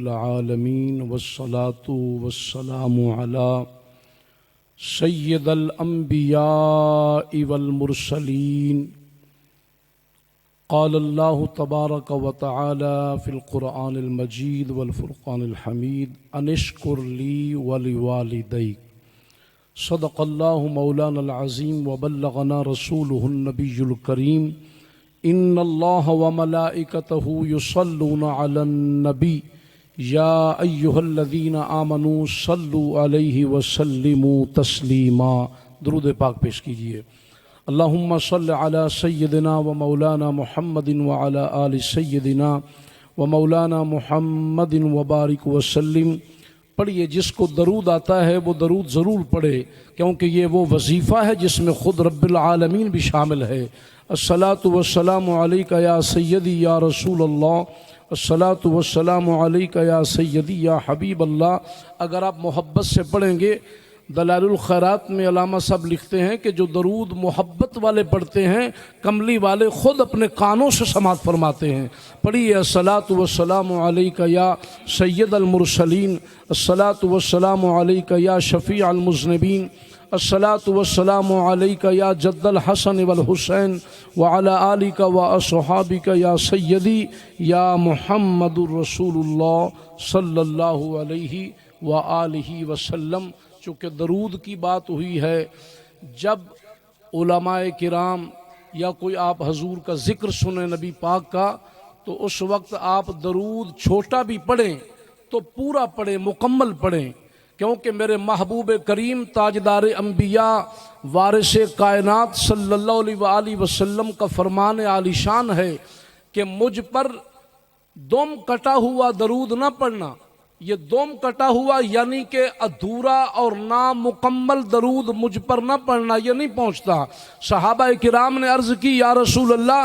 العالمین والصلاة والسلام علی سید الانبیاء والمرسلین قال اللہ تبارک و تعالی فی القرآن المجید والفرقان الحمید ان اشکر لی ولوالدیک صدق اللہ مولانا العظیم وبلغنا رسولہ النبی الکریم ان اللہ وملائکتہ یصلون علی النبی یا ایہا الذین آمنوا صلوا علیہ وسلموا تسلیما۔ درود پاک پیش کیجئے۔ اللہم صل علی سیدنا و مولانا محمد وعلی آل سیدنا و مولانا محمد وبارک وسلم۔ پڑھیے، جس کو درود آتا ہے وہ درود ضرور پڑھے، کیونکہ یہ وہ وظیفہ ہے جس میں خود رب العالمین بھی شامل ہے۔ الصلاۃ والسلام علیک یا سیدی یا رسول اللہ، الصلاۃ والسلام علیک یا سیدی یا حبیب اللہ۔ اگر آپ محبت سے پڑھیں گے، دلائل الخیرات میں علامہ صاحب لکھتے ہیں کہ جو درود محبت والے پڑھتے ہیں، کملی والے خود اپنے کانوں سے سماعت فرماتے ہیں۔ پڑھیے، الصلاۃ والسلام علیک یا سید المرسلین، الصلاۃ والسلام علیک یا شفیع المذنبین، الصلاۃ والسلام علیک یا جد الحسن والحسین وعلی آلک واصحابک یا سیدی یا محمد الرسول اللہ صلی اللہ علیہ وآلہ وسلم۔ چونکہ درود کی بات ہوئی ہے، جب علماء کرام یا کوئی آپ حضور کا ذکر سنیں نبی پاک کا، تو اس وقت آپ درود چھوٹا بھی پڑھیں تو پورا پڑھیں، مکمل پڑھیں، کیونکہ میرے محبوب کریم تاجدار انبیاء وارث کائنات صلی اللہ علیہ وآلہ وسلم کا فرمان عالی شان ہے کہ مجھ پر دم کٹا ہوا درود نہ پڑھنا۔ یہ دوم کٹا ہوا یعنی کہ ادھورا اور نامکمل درود مجھ پر نہ پڑھنا، یہ نہیں پہنچتا۔ صحابہ کرام نے عرض کی، یا رسول اللہ،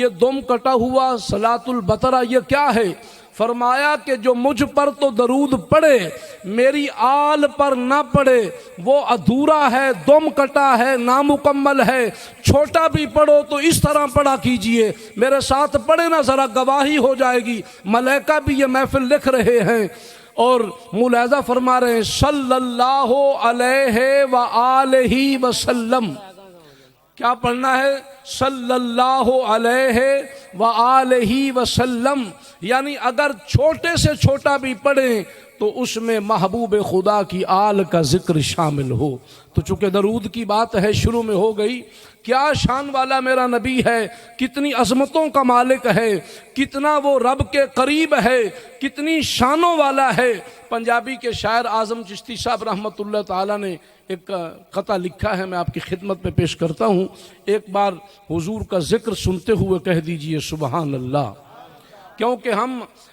یہ دوم کٹا ہوا صلاۃ البترا یہ کیا ہے؟ فرمایا کہ جو مجھ پر تو درود پڑھے، میری آل پر نہ پڑھے، وہ ادھورا ہے، دوم کٹا ہے، نامکمل ہے۔ چھوٹا بھی پڑھو تو اس طرح پڑھا کیجئے، میرے ساتھ پڑھے نا، ذرا گواہی ہو جائے گی۔ ملائکہ بھی یہ محفل لکھ رہے ہیں اور ملاحظہ فرما رہے ہیں، صلی اللہ علیہ وآلہ وسلم۔ کیا پڑھنا ہے؟ صلی اللہ علیہ وآلہ وسلم۔ یعنی اگر چھوٹے سے چھوٹا بھی پڑھیں تو اس میں محبوب خدا کی آل کا ذکر شامل ہو۔ تو چونکہ درود کی بات ہے، شروع میں ہو گئی، کیا شان والا میرا نبی ہے، کتنی عظمتوں کا مالک ہے، کتنا وہ رب کے قریب ہے، کتنی شانوں والا ہے۔ پنجابی کے شاعر اعظم چشتی صاحب رحمۃ اللہ تعالیٰ نے ایک قطعہ لکھا ہے، میں آپ کی خدمت میں پیش کرتا ہوں۔ ایک بار حضور کا ذکر سنتے ہوئے کہہ دیجئے سبحان اللہ، کیونکہ ہم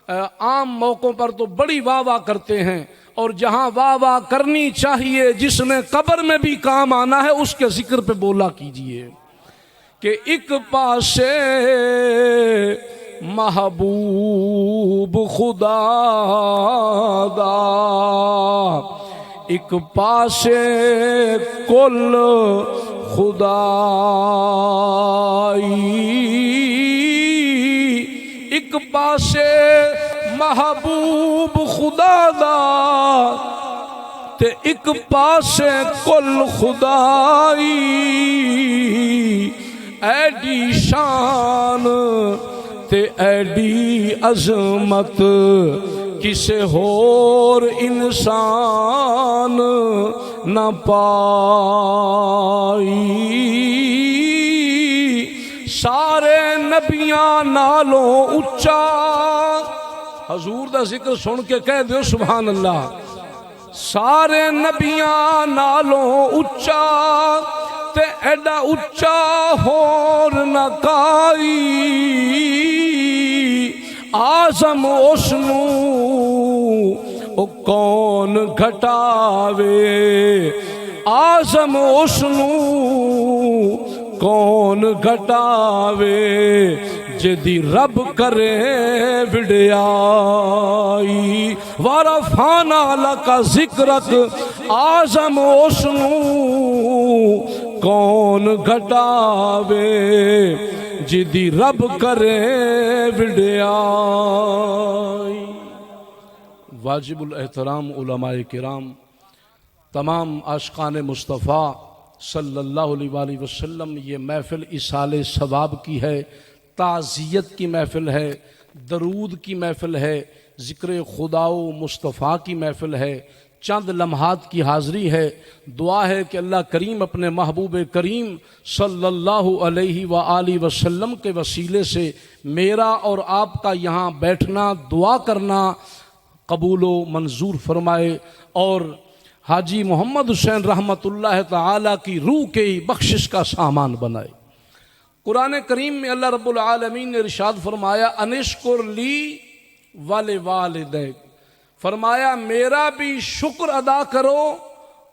عام موقعوں پر تو بڑی واہ واہ کرتے ہیں، اور جہاں واہ واہ کرنی چاہیے، جس نے قبر میں بھی کام آنا ہے، اس کے ذکر پہ بولا کیجئے کہ ایک پاسے محبوب خدا دا، ایک پاسے کل خدائی، ایک پاسے محبوب خدا دا تے ایک پاسے کل خدائی، ایڈی شان تے ایڈی عظمت کسے ہور انسان نہ پائی، سارے نبیاں نالوں اچا۔ حضور دا ذکر سن کے کہہ دیو سبحان اللہ۔ سارے نبیاں نالوں اچا تے ایڈا اچا ہور نہ کائی، آزم اسنو او کون گھٹاوے، آزم اسنو کون گھٹاوے، جدی رب کرے وڈیائی، ورفعنا لک ذکرک، آزم اسنو کون گھٹاوے، جدی رب کرے وڈیائی۔ واجب الاحترام علماء کرام، تمام عاشقان مصطفیٰ صلی اللہ علیہ وآلہ وسلم، یہ محفل اصال ثواب کی ہے، تعزیت کی محفل ہے، درود کی محفل ہے، ذکر خدا و مصطفیٰ کی محفل ہے، چند لمحات کی حاضری ہے۔ دعا ہے کہ اللہ کریم اپنے محبوب کریم صلی اللہ علیہ وآلہ وسلم کے وسیلے سے میرا اور آپ کا یہاں بیٹھنا، دعا کرنا قبول و منظور فرمائے، اور حاجی محمد حسین رحمۃ اللہ تعالی کی روح کے بخشش کا سامان بنائے۔ قرآن کریم میں اللہ رب العالمین نے ارشاد فرمایا انشکر لی ولوالدیک، فرمایا میرا بھی شکر ادا کرو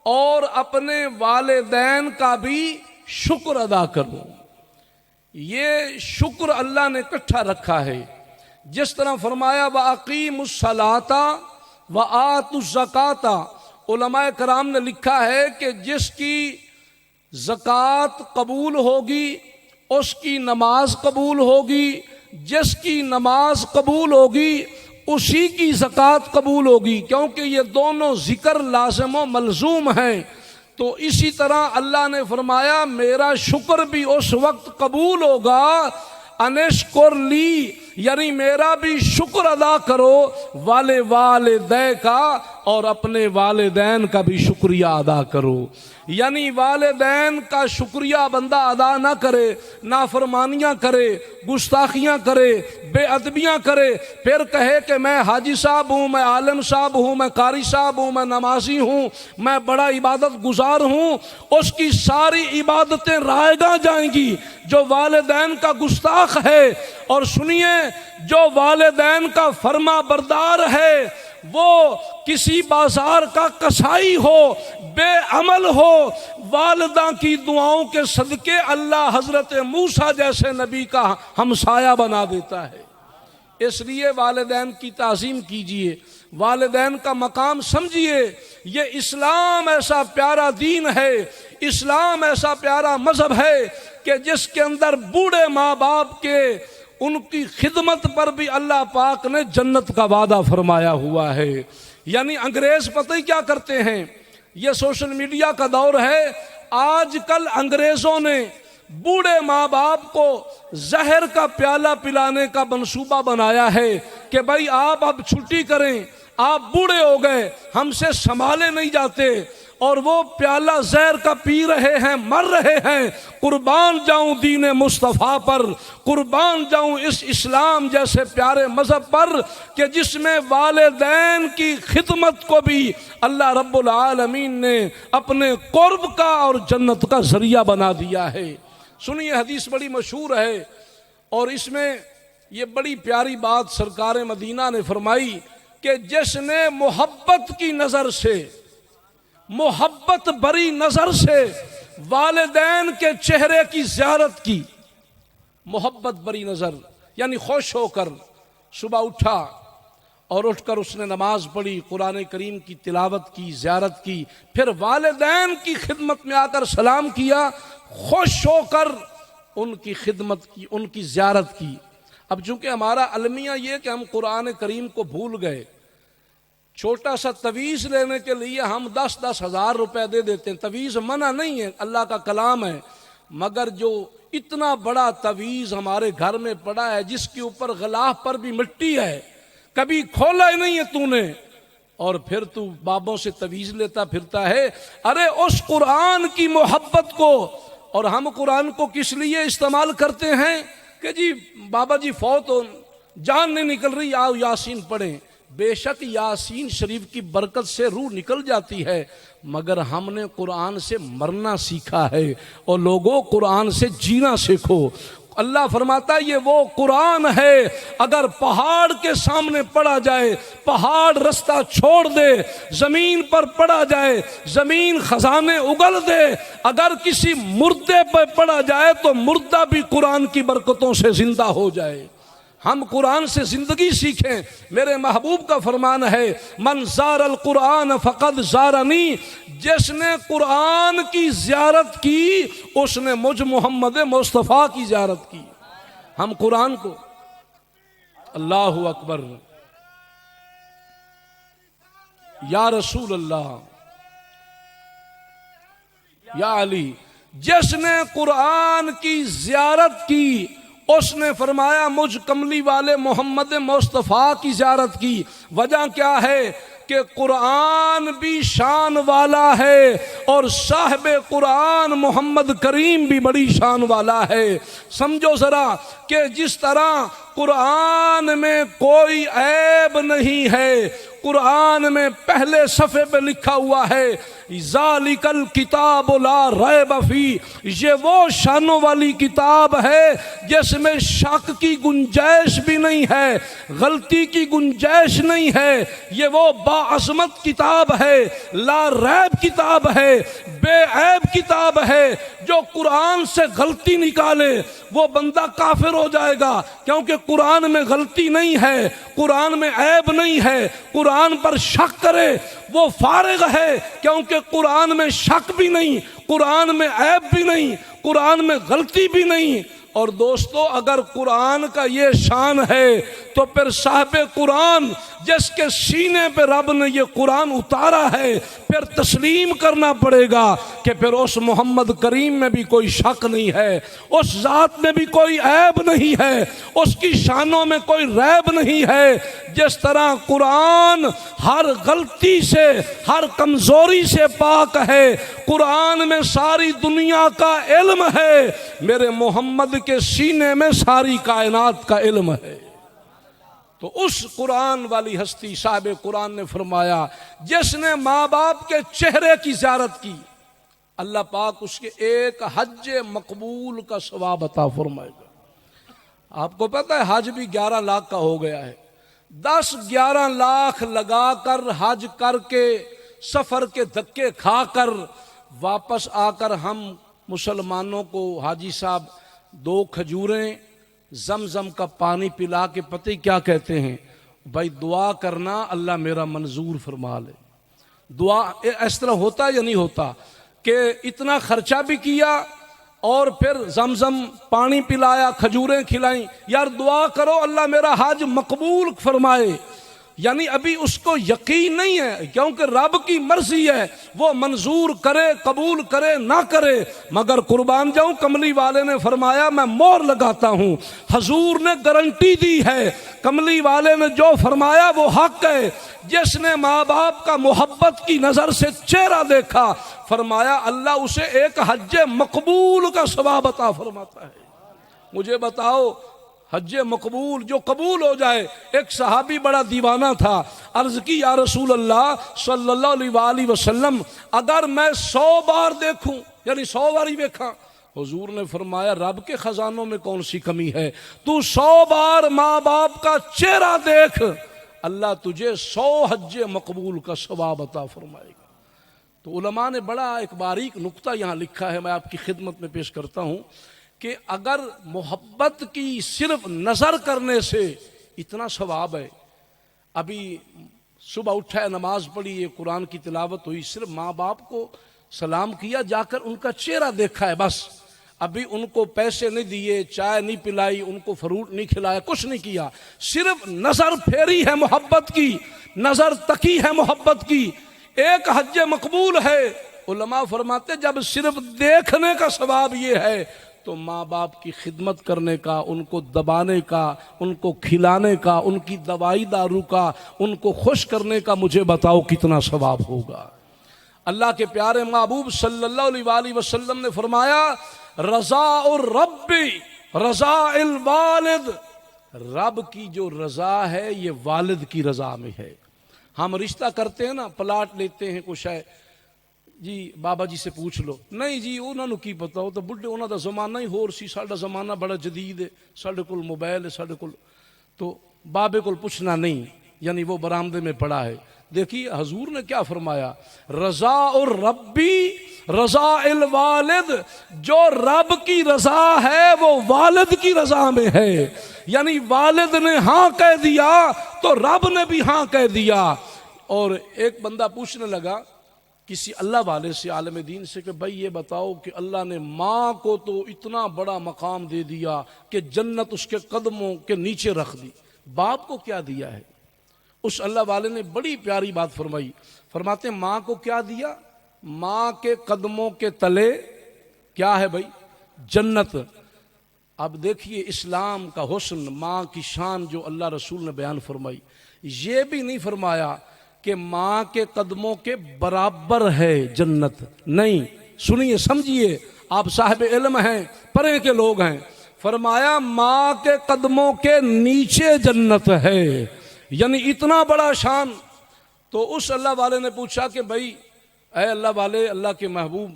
اور اپنے والدین کا بھی شکر ادا کرو۔ یہ شکر اللہ نے اکٹھا رکھا ہے، جس طرح فرمایا وَأَقِيمُوا الصَّلَاةَ وَآتُوا الزَّكَاةَ، علماء کرام نے لکھا ہے کہ جس کی زکوٰۃ قبول ہوگی اس کی نماز قبول ہوگی، جس کی نماز قبول ہوگی اسی کی زکوٰۃ قبول ہوگی، کیونکہ یہ دونوں ذکر لازم و ملزوم ہیں۔ تو اسی طرح اللہ نے فرمایا میرا شکر بھی اس وقت قبول ہوگا، انشکر لی، یعنی میرا بھی شکر ادا کرو، والدے کا، اور اپنے والدین کا بھی شکریہ ادا کرو۔ یعنی والدین کا شکریہ بندہ ادا نہ کرے، نافرمانیاں کرے، گستاخیاں کرے، بے ادبیاں کرے، پھر کہے کہ میں حاجی صاحب ہوں، میں عالم صاحب ہوں، میں قاری صاحب ہوں، میں نمازی ہوں، میں بڑا عبادت گزار ہوں، اس کی ساری عبادتیں رائگاں جائیں گی جو والدین کا گستاخ ہے۔ اور سنیے، جو والدین کا فرما بردار ہے وہ کسی بازار کا کسائی ہو، بے عمل ہو، والدہ کی دعاؤں کے صدقے اللہ حضرت موسیٰ جیسے نبی کا ہمسایہ بنا دیتا ہے۔ اس لیے والدین کی تعظیم کیجئے، والدین کا مقام سمجھیے۔ یہ اسلام ایسا پیارا دین ہے، اسلام ایسا پیارا مذہب ہے کہ جس کے اندر بوڑھے ماں باپ کے ان کی خدمت پر بھی اللہ پاک نے جنت کا وعدہ فرمایا ہوا ہے۔ یعنی انگریز پتہ ہی کیا کرتے ہیں، یہ سوشل میڈیا کا دور ہے، آج کل انگریزوں نے بوڑھے ماں باپ کو زہر کا پیالہ پلانے کا منصوبہ بنایا ہے کہ بھائی آپ اب چھٹی کریں، آپ بوڑھے ہو گئے، ہم سے سنبھالے نہیں جاتے، اور وہ پیالہ زہر کا پی رہے ہیں، مر رہے ہیں۔ قربان جاؤں دین مصطفیٰ پر، قربان جاؤں اس اسلام جیسے پیارے مذہب پر کہ جس میں والدین کی خدمت کو بھی اللہ رب العالمین نے اپنے قرب کا اور جنت کا ذریعہ بنا دیا ہے۔ سنیے، حدیث بڑی مشہور ہے، اور اس میں یہ بڑی پیاری بات سرکار مدینہ نے فرمائی کہ جس نے محبت کی نظر سے، محبت بری نظر سے والدین کے چہرے کی زیارت کی، محبت بری نظر یعنی خوش ہو کر صبح اٹھا اور اٹھ کر اس نے نماز پڑھی، قرآن کریم کی تلاوت کی، زیارت کی، پھر والدین کی خدمت میں آ کر سلام کیا، خوش ہو کر ان کی خدمت کی، ان کی زیارت کی۔ اب چونکہ ہمارا المیہ یہ کہ ہم قرآن کریم کو بھول گئے، چھوٹا سا تویز لینے کے لیے ہم 10-10 ہزار روپے دے دیتے ہیں۔ تویز منع نہیں ہے، اللہ کا کلام ہے، مگر جو اتنا بڑا تویز ہمارے گھر میں پڑا ہے جس کے اوپر غلاف پر بھی مٹی ہے، کبھی کھولا ہی نہیں ہے تو نے، اور پھر تو بابوں سے تویز لیتا پھرتا ہے۔ ارے اس قرآن کی محبت کو، اور ہم قرآن کو کس لیے استعمال کرتے ہیں کہ جی بابا جی فوت ہو، جان نہیں نکل رہی، آؤ یاسین پڑھیں۔ بے شک یاسین شریف کی برکت سے روح نکل جاتی ہے، مگر ہم نے قرآن سے مرنا سیکھا ہے، اور لوگوں قرآن سے جینا سیکھو۔ اللہ فرماتا ہے یہ وہ قرآن ہے، اگر پہاڑ کے سامنے پڑا جائے پہاڑ رستہ چھوڑ دے، زمین پر پڑا جائے زمین خزانے اگل دے، اگر کسی مردے پر پڑا جائے تو مردہ بھی قرآن کی برکتوں سے زندہ ہو جائے۔ ہم قرآن سے زندگی سیکھیں۔ میرے محبوب کا فرمان ہے من زار القرآن فقد زارنی، جس نے قرآن کی زیارت کی اس نے مجھ محمد مصطفیٰ کی زیارت کی۔ ہم قرآن کو، اللہ اکبر، یا رسول اللہ، یا علی، جس نے قرآن کی زیارت کی اس نے فرمایا مجھ کملی والے محمد مصطفیٰ کی زیارت کی۔ وجہ کیا ہے کہ قرآن بھی شان والا ہے اور صاحب قرآن محمد کریم بھی بڑی شان والا ہے۔ سمجھو ذرا کہ جس طرح قرآن میں کوئی عیب نہیں ہے، قرآن میں پہلے صفحے پہ لکھا ہوا ہے ذالک الکتاب لا ریب فیہ، یہ وہ شانوں والی کتاب ہے جس میں شک کی گنجائش بھی نہیں ہے، غلطی کی گنجائش نہیں ہے، یہ وہ باعظمت کتاب ہے، لا ریب کتاب ہے، بے عیب کتاب ہے۔ جو قرآن سے غلطی نکالے وہ بندہ کافر ہو جائے گا، کیونکہ قرآن میں غلطی نہیں ہے، قرآن میں عیب نہیں ہے۔ قرآن پر شک کرے وہ فارغ ہے، کیونکہ قرآن میں شک بھی نہیں، قرآن میں عیب بھی نہیں، قرآن میں غلطی بھی نہیں۔ اور دوستو اگر قرآن کا یہ شان ہے تو پھر صاحب قرآن جس کے سینے پہ رب نے یہ قرآن اتارا ہے پھر تسلیم کرنا پڑے گا کہ پھر اس محمد کریم میں بھی کوئی شک نہیں ہے، اس ذات میں بھی کوئی عیب نہیں ہے، اس کی شانوں میں کوئی ریب نہیں ہے۔ جس طرح قرآن ہر غلطی سے ہر کمزوری سے پاک ہے، قرآن میں ساری دنیا کا علم ہے، میرے محمد کے سینے میں ساری کائنات کا علم ہے۔ تو اس قرآن والی ہستی صاحب قرآن نے فرمایا جس نے ماں باپ کے چہرے کی زیارت کی اللہ پاک اس کے ایک حج مقبول کا ثواب عطا فرمائے گا۔ آپ کو پتہ ہے حج بھی 11 لاکھ کا ہو گیا ہے، 10-11 لاکھ لگا کر حج کر کے سفر کے دھکے کھا کر واپس آ کر ہم مسلمانوں کو حاجی صاحب 2 کھجوریں زمزم کا پانی پلا کے پتہ کیا کہتے ہیں، بھائی دعا کرنا اللہ میرا منظور فرما لے۔ دعا اس طرح ہوتا یا نہیں ہوتا کہ اتنا خرچہ بھی کیا اور پھر زمزم پانی پلایا، کھجوریں کھلائیں، یار دعا کرو اللہ میرا حج مقبول فرمائے، یعنی ابھی اس کو یقین نہیں ہے، کیونکہ رب کی مرضی ہے وہ منظور کرے قبول کرے نہ کرے۔ مگر قربان جاؤں کملی والے نے فرمایا میں مور لگاتا ہوں، حضور نے گارنٹی دی ہے، کملی والے نے جو فرمایا وہ حق ہے۔ جس نے ماں باپ کا محبت کی نظر سے چہرہ دیکھا فرمایا اللہ اسے ایک حج مقبول کا ثواب عطا فرماتا ہے۔ مجھے بتاؤ حج مقبول جو قبول ہو جائے۔ ایک صحابی بڑا دیوانہ تھا، عرض کی یا رسول اللہ صلی اللہ علیہ وآلہ وسلم اگر میں 100 بار دیکھوں یعنی 100 بار دیکھاں، حضور نے فرمایا رب کے خزانوں میں کون سی کمی ہے، تو 100 بار ماں باپ کا چہرہ دیکھ، اللہ تجھے 100 حج مقبول کا ثواب عطا فرمائے گا۔ تو علماء نے بڑا ایک باریک نقطہ یہاں لکھا ہے، میں آپ کی خدمت میں پیش کرتا ہوں کہ اگر محبت کی صرف نظر کرنے سے اتنا ثواب ہے، ابھی صبح اٹھا ہے نماز پڑھی ہے قرآن کی تلاوت ہوئی، صرف ماں باپ کو سلام کیا، جا کر ان کا چہرہ دیکھا ہے بس، ابھی ان کو پیسے نہیں دیے، چائے نہیں پلائی، ان کو فروٹ نہیں کھلایا، کچھ نہیں کیا، صرف نظر پھیری ہے محبت کی، نظر تکی ہے محبت کی، ایک حج مقبول ہے۔ علماء فرماتے جب صرف دیکھنے کا ثواب یہ ہے تو ماں باپ کی خدمت کرنے کا، ان کو دبانے کا، ان کو کھلانے کا، ان کی دوائی دارو کا، ان کو خوش کرنے کا مجھے بتاؤ کتنا ثواب ہوگا۔ اللہ کے پیارے محبوب صلی اللہ علیہ وآلہ وسلم نے فرمایا رضا الرب رضا الوالد، رب کی جو رضا ہے یہ والد کی رضا میں ہے۔ ہم رشتہ کرتے ہیں نا، پلاٹ لیتے ہیں، کچھ ہے جی بابا جی سے پوچھ لو، نہیں جی انہوں نے کی پتا، وہ تو بڈھے انہوں دا زمانہ ہی ہور سی، ساڈا زمانہ بڑا جدید ہے، ساڈے کول موبائل ہے، ساڈے کول، تو بابے کول پوچھنا نہیں، یعنی وہ برآمدے میں پڑا ہے۔ دیکھیے حضور نے کیا فرمایا، رضا الربی رضا الوالد، جو رب کی رضا ہے وہ والد کی رضا میں ہے، یعنی والد نے ہاں کہہ دیا تو رب نے بھی ہاں کہہ دیا۔ اور ایک بندہ پوچھنے لگا کسی اللہ والے سے، عالم دین سے، کہ بھائی یہ بتاؤ کہ اللہ نے ماں کو تو اتنا بڑا مقام دے دیا کہ جنت اس کے قدموں کے نیچے رکھ دی، باپ کو کیا دیا ہے؟ اس اللہ والے نے بڑی پیاری بات فرمائی. فرماتے ہیں ماں کو کیا دیا؟ ماں کے قدموں کے تلے کیا ہے بھائی؟ جنت. اب دیکھیے اسلام کا حسن، ماں کی شان جو اللہ رسول نے بیان فرمائی. یہ بھی نہیں فرمایا کہ ماں کے قدموں کے برابر ہے جنت، نہیں. سنیے سمجھیے، آپ صاحب علم ہیں، پرے کے لوگ ہیں. فرمایا ماں کے قدموں کے نیچے جنت ہے، یعنی اتنا بڑا شان. تو اس اللہ والے نے پوچھا کہ بھائی اے اللہ والے، اللہ کے محبوب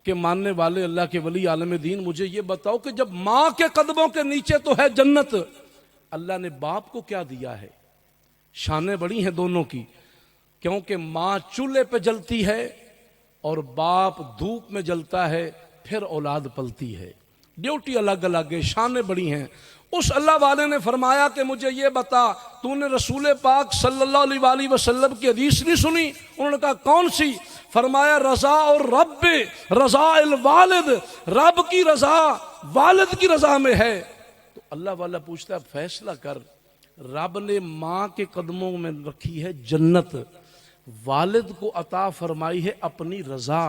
کے ماننے والے، اللہ کے ولی عالم دین، مجھے یہ بتاؤ کہ جب ماں کے قدموں کے نیچے تو ہے جنت، اللہ نے باپ کو کیا دیا ہے؟ شانیں بڑی ہیں دونوں کی، کیونکہ ماں چولہے پہ جلتی ہے اور باپ دھوپ میں جلتا ہے، پھر اولاد پلتی ہے. ڈیوٹی الگ الگ ہے، شانیں بڑی ہیں. اس اللہ والے نے فرمایا کہ مجھے یہ بتا، تو نے رسول پاک صلی اللہ علیہ وآلہ وسلم کی حدیث نہیں سنی؟ انہوں نے کہا کون سی؟ فرمایا رضا اور رب، رضا الوالد، رب کی رضا والد کی رضا میں ہے. تو اللہ والا پوچھتا ہے فیصلہ کر، رب نے ماں کے قدموں میں رکھی ہے جنت، والد کو عطا فرمائی ہے اپنی رضا.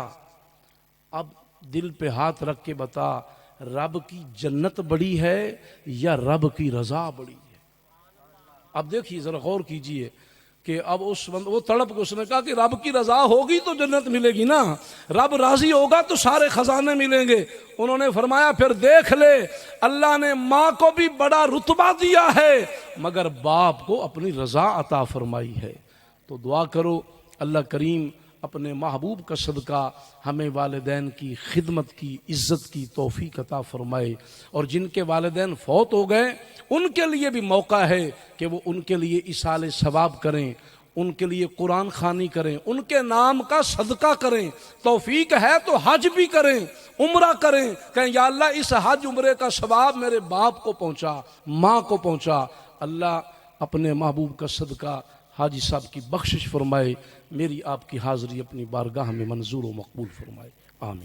اب دل پہ ہاتھ رکھ کے بتا، رب کی جنت بڑی ہے یا رب کی رضا بڑی ہے؟ اب دیکھیے ذرا غور کیجئے کہ اب وہ تڑپ کے اس نے کہا کہ رب کی رضا ہوگی تو جنت ملے گی نا، رب راضی ہوگا تو سارے خزانے ملیں گے. انہوں نے فرمایا پھر دیکھ لے، اللہ نے ماں کو بھی بڑا رتبہ دیا ہے مگر باپ کو اپنی رضا عطا فرمائی ہے. تو دعا کرو اللہ کریم اپنے محبوب کا صدقہ ہمیں والدین کی خدمت کی، عزت کی توفیق عطا فرمائے. اور جن کے والدین فوت ہو گئے ان کے لیے بھی موقع ہے کہ وہ ان کے لیے ایصال ثواب کریں، ان کے لیے قرآن خوانی کریں، ان کے نام کا صدقہ کریں. توفیق ہے تو حج بھی کریں، عمرہ کریں، کہیں یا اللہ اس حج عمرے کا ثواب میرے باپ کو پہنچا، ماں کو پہنچا. اللہ اپنے محبوب کا صدقہ حاجی صاحب کی بخشش فرمائے، میری آپ کی حاضری اپنی بارگاہ میں منظور و مقبول فرمائے. آمین.